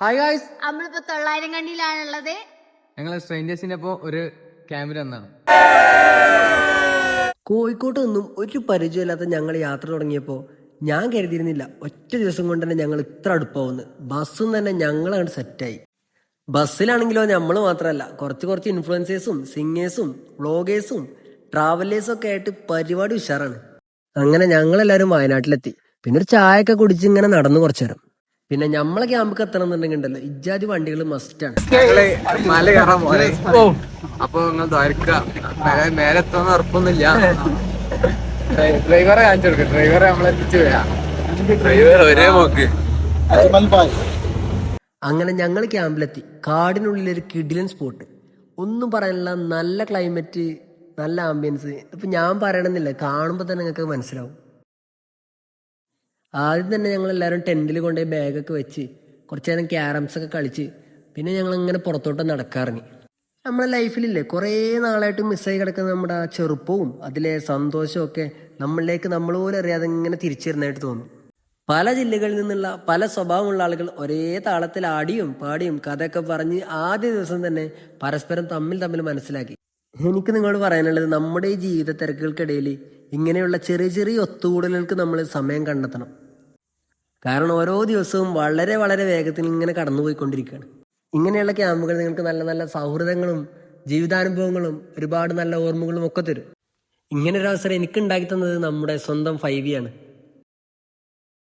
Hi guys, നമ്മളിപ്പോ 900 കണ്ടിയിലാണുള്ളത്. ഞങ്ങൾ സ്ട്രേഞ്ചേഴ്സിന്റെ ഒരു ക്യാമ്പിൽ വന്നാണ്. കോഴിക്കോട്ട് നിന്നും ഒരു പരിചയമില്ലാത്ത ഞങ്ങൾ യാത്ര തുടങ്ങിയപ്പോൾ ഞാൻ കരുതിയിരുന്നില്ല ഒറ്റ ദിവസം കൊണ്ട് തന്നെ ഞങ്ങൾ ഇത്ര അടുപ്പാവുന്നു. ബസ്സും തന്നെ ഞങ്ങളാണ് സെറ്റായി. ബസ്സിലാണെങ്കിലോ നമ്മൾ മാത്രമല്ല, കുറച്ച് ഇൻഫ്ലുവൻസേഴ്സും സിംഗേഴ്സും വ്ളോഗേഴ്സും ട്രാവലേഴ്സും ഒക്കെ ആയിട്ട് പരിപാടി ഉഷാറാണ്. അങ്ങനെ ഞങ്ങളെല്ലാവരും വയനാട്ടിലെത്തി. പിന്നെ ഒരു ചായയൊക്കെ കുടിച്ച് ഇങ്ങനെ നടന്നു കുറച്ചു നേരം. പിന്നെ നമ്മളെ ക്യാമ്പൊക്കെ എത്തണം എന്നുണ്ടെങ്കിൽ ഉണ്ടല്ലോ, ഇജാതി വണ്ടികൾ മസ്റ്റാണ്. മല കയറാൻ പോലെ അപ്പൊ നിങ്ങൾ മേലെ എത്തുന്ന ഉറപ്പൊന്നുമില്ല. ഡ്രൈവറെ കാണിച്ചു കൊടുക്കും. ഡ്രൈവറെ നമ്മളെത്തിച്ചു വരാം. ഡ്രൈവർ ഒരേ നോക്ക്. അങ്ങനെ ഞങ്ങൾ ക്യാമ്പിലെത്തി. കാടിനുള്ളിലൊരു കിടിലൻ സ്പോട്ട്. ഒന്നും പറയാനില്ല, നല്ല ക്ലൈമറ്റ്, നല്ല ആംബിയൻസ്. ഇപ്പം ഞാൻ പറയണമെന്നില്ല, കാണുമ്പോൾ തന്നെ നിങ്ങൾക്ക് മനസ്സിലാവും. ആദ്യം തന്നെ ഞങ്ങളെല്ലാവരും ടെൻറ്റിൽ കൊണ്ടുപോയി ബാഗൊക്കെ വെച്ച് കുറച്ച് നേരം ക്യാരംസൊക്കെ കളിച്ച് പിന്നെ ഞങ്ങളിങ്ങനെ പുറത്തോട്ട് നടക്കാറിങ്ങി. നമ്മളെ ലൈഫിലില്ലേ കുറേ നാളായിട്ട് മിസ്സായി കിടക്കുന്ന നമ്മുടെ ആ ചെറുപ്പവും അതിലെ സന്തോഷവും ഒക്കെ നമ്മളിലേക്ക് നമ്മൾ പോലും അറിയാതെ ഇങ്ങനെ തിരിച്ചു വരുന്നതായിട്ട് തോന്നും. പല ജില്ലകളിൽ നിന്നുള്ള പല സ്വഭാവമുള്ള ആളുകൾ ഒരേ താളത്തിൽ ആടിയും പാടിയും കഥയൊക്കെ പറഞ്ഞ് ആദ്യ ദിവസം തന്നെ പരസ്പരം തമ്മിൽ മനസ്സിലാക്കി. എനിക്ക് നിങ്ങളോട് പറയാനുള്ളത്, നമ്മുടെ ഈ ജീവിത തിരക്കുകൾക്കിടയിൽ ഇങ്ങനെയുള്ള ചെറിയ ഒത്തുകൂടലുകൾക്ക് നമ്മൾ സമയം കണ്ടെത്തണം. കാരണം ഓരോ ദിവസവും വളരെ വേഗത്തിൽ ഇങ്ങനെ കടന്നുപോയിക്കൊണ്ടിരിക്കുകയാണ്. ഇങ്ങനെയുള്ള ക്യാമ്പുകൾ നിങ്ങൾക്ക് നല്ല നല്ല സൗഹൃദങ്ങളും ജീവിതാനുഭവങ്ങളും ഒരുപാട് നല്ല ഓർമ്മകളും ഒക്കെ തരും. ഇങ്ങനൊരു അവസരം എനിക്ക് ഉണ്ടാക്കി തന്നത് നമ്മുടെ സ്വന്തം 5V ആണ്.